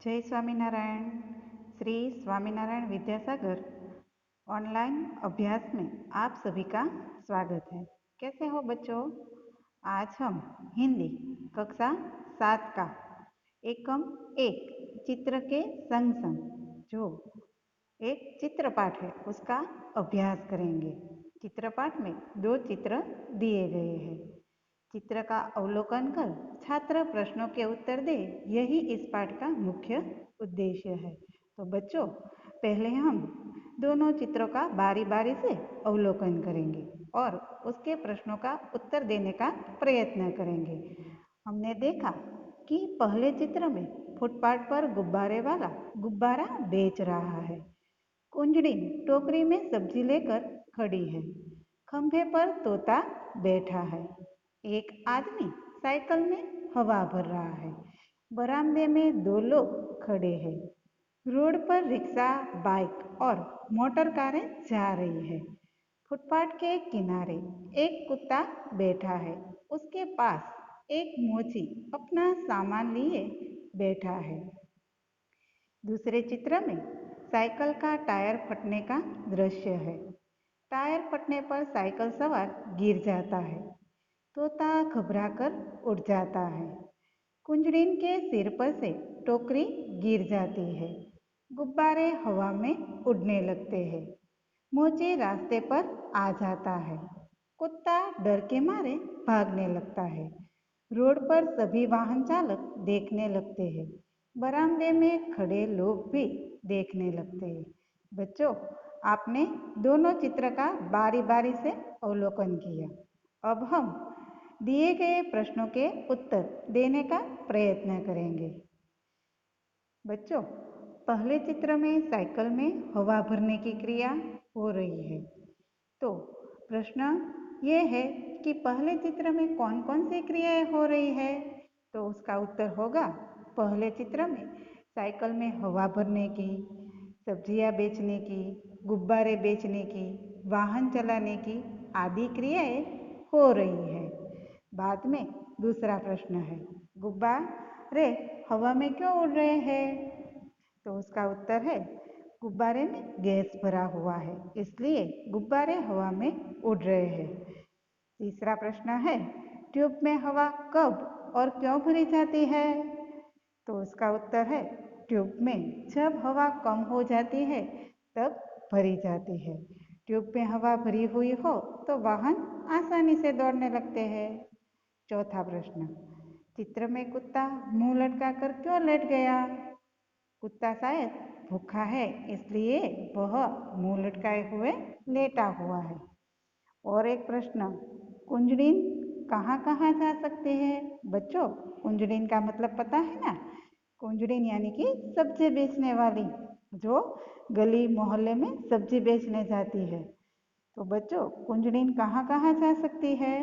जय स्वामीनारायण। श्री स्वामीनारायण विद्यासागर ऑनलाइन अभ्यास में आप सभी का स्वागत है। कैसे हो बच्चों? आज हम हिंदी कक्षा 7 का एकम 1 चित्र के संग संग जो एक चित्रपाठ है उसका अभ्यास करेंगे। चित्रपाठ में 2 चित्र दिए गए हैं। चित्र का अवलोकन कर छात्र प्रश्नों के उत्तर दे, यही इस पाठ का मुख्य उद्देश्य है। तो बच्चों, पहले हम दोनों चित्रों का बारी बारी से अवलोकन करेंगे और उसके प्रश्नों का उत्तर देने का प्रयत्न करेंगे। हमने देखा कि पहले चित्र में फुटपाथ पर गुब्बारे वाला गुब्बारा बेच रहा है। कुंजड़ी टोकरी में सब्जी लेकर खड़ी है। खंभे पर तोता बैठा है। एक आदमी साइकिल में हवा भर रहा है। बरामदे में 2 लोग खड़े हैं। रोड पर रिक्शा, बाइक और मोटर कारें जा रही है। फुटपाथ के किनारे एक कुत्ता बैठा है। उसके पास एक मोची अपना सामान लिए बैठा है। दूसरे चित्र में साइकिल का टायर फटने का दृश्य है। टायर फटने पर साइकिल सवार गिर जाता है। तोता घबराकर उड़ जाता है। कुंजड़ीन के सिर पर से टोकरी गिर जाती है। गुब्बारे हवा में उड़ने लगते हैं। मोची रास्ते पर आ जाता है। कुत्ता डर के मारे भागने लगता है। रोड पर सभी वाहन चालक देखने लगते हैं। बरामदे में खड़े लोग भी देखने लगते हैं। बच्चों, आपने दोनों चित्र का बारी बारी से अवलोकन किया। अब हम दिए गए प्रश्नों के उत्तर देने का प्रयत्न करेंगे। बच्चों, पहले चित्र में साइकिल में हवा भरने की क्रिया हो रही है। तो प्रश्न ये है कि पहले चित्र में कौन कौन सी क्रियाएं हो रही है? तो उसका उत्तर होगा, पहले चित्र में साइकिल में हवा भरने की, सब्जियां बेचने की, गुब्बारे बेचने की, वाहन चलाने की आदि क्रियाएं हो रही है। बाद में दूसरा प्रश्न है, गुब्बारे हवा में क्यों उड़ रहे हैं? तो उसका उत्तर है, गुब्बारे में गैस भरा हुआ है, इसलिए गुब्बारे हवा में उड़ रहे हैं। तीसरा प्रश्न है, ट्यूब में हवा कब और क्यों भरी जाती है? तो उसका उत्तर है, ट्यूब में जब हवा कम हो जाती है तब भरी जाती है। ट्यूब में हवा भरी हुई हो तो वाहन आसानी से दौड़ने लगते हैं। चौथा प्रश्न, चित्र में कुत्ता मुंह लटकाकर क्यों लेट गया? कुत्ता शायद भूखा है, इसलिए वह मुंह लटकाए हुए लेटा हुआ है। और एक प्रश्न, कुंजड़ीन कहाँ कहाँ जा सकते हैं? बच्चों, कुंजड़ीन का मतलब पता है ना? कुंजड़ीन यानी कि सब्जी बेचने वाली, जो गली मोहल्ले में सब्जी बेचने जाती है। तो बच्चों, कुंजड़ीन कहाँ कहाँ जा सकती है?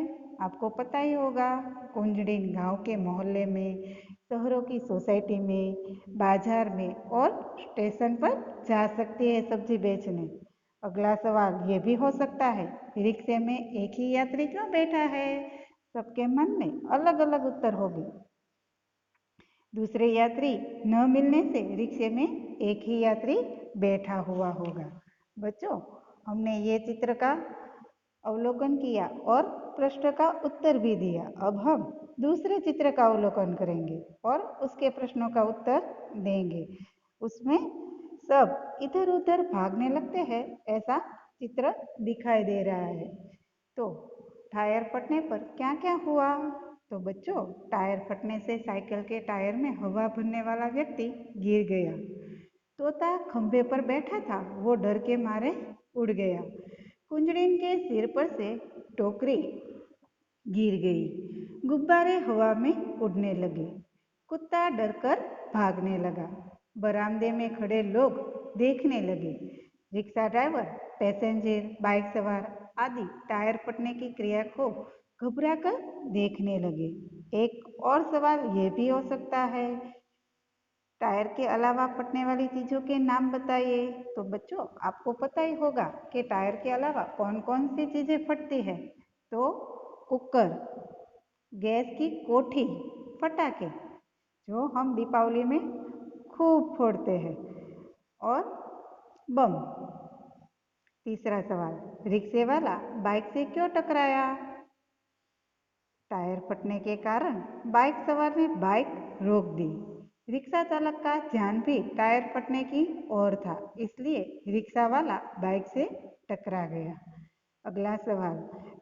आपको पता ही होगा, कुंजड़ीन गांव के मोहल्ले में, शहरों की सोसाइटी में, बाजार में और स्टेशन पर जा सकती है सब्जी बेचने। अगला सवाल ये भी हो सकता है, रिक्शे में एक ही यात्री क्यों बैठा है? सबके मन में अलग अलग उत्तर होंगे। दूसरे यात्री न मिलने से रिक्शे में एक ही यात्री बैठा हुआ होगा। बच्चों, हमने ये चित्र का अवलोकन किया और प्रश्न का उत्तर भी दिया। अब हम दूसरे चित्र का अवलोकन करेंगे और उसके प्रश्नों का उत्तर देंगे। उसमें सब इधर उधर भागने लगते हैं, ऐसा चित्र दिखाई दे रहा है। तो टायर फटने पर क्या क्या हुआ? तो बच्चों, टायर फटने से साइकिल के टायर में हवा भरने वाला व्यक्ति गिर गया। तोता खंभे पर बैठा था, वो डर के मारे उड़ गया। कुंजड़ीन के सिर पर से टोकरी गिर गई। गुब्बारे हवा में उड़ने लगे। कुत्ता डरकर भागने लगा। बरामदे में खड़े लोग देखने लगे। रिक्शा ड्राइवर, पैसेंजर, बाइक सवार आदि टायर फटने की क्रिया को घबराकर देखने लगे। एक और सवाल ये भी हो सकता है, टायर के अलावा फटने वाली चीज़ों के नाम बताइए। तो बच्चों, आपको पता ही होगा कि टायर के अलावा कौन कौन सी चीज़ें फटती है। तो कुकर, गैस की कोठी, पटाखे, जो हम दीपावली में खूब फोड़ते हैं। और बम। तीसरा सवाल, रिक्शे वाला बाइक से क्यों टकराया? टायर फटने के कारण बाइक सवार ने बाइक रोक दी। रिक्शा चालक का ध्यान भी टायर फटने की ओर था, इसलिए रिक्शा वाला बाइक से टकरा गया। अगला सवाल,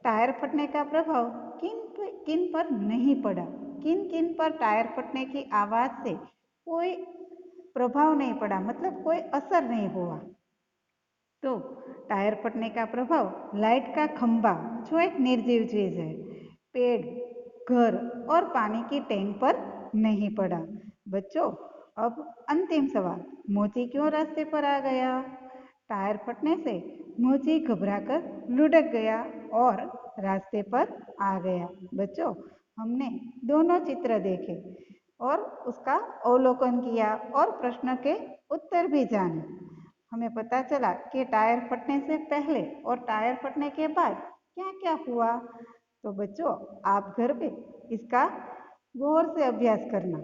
टायर फटने का प्रभाव किन पर नहीं पड़ा? किन किन पर टायर फटने की आवाज से कोई प्रभाव नहीं पड़ा, मतलब कोई असर नहीं हुआ? तो टायर फटने का प्रभाव लाइट का खंभा, जो एक निर्जीव चीज है, पेड़, घर और पानी की टैंक पर नहीं पड़ा। बच्चों, अब अंतिम सवाल, मोची क्यों रास्ते पर आ गया? टायर फटने से मोची घबराकर लुढ़क गया और रास्ते पर आ गया। बच्चों, हमने दोनों चित्र देखे और उसका अवलोकन किया और प्रश्न के उत्तर भी जाने। हमें पता चला कि टायर फटने से पहले और टायर फटने के बाद क्या क्या हुआ। तो बच्चों, आप घर पे इसका गौर से अभ्यास करना।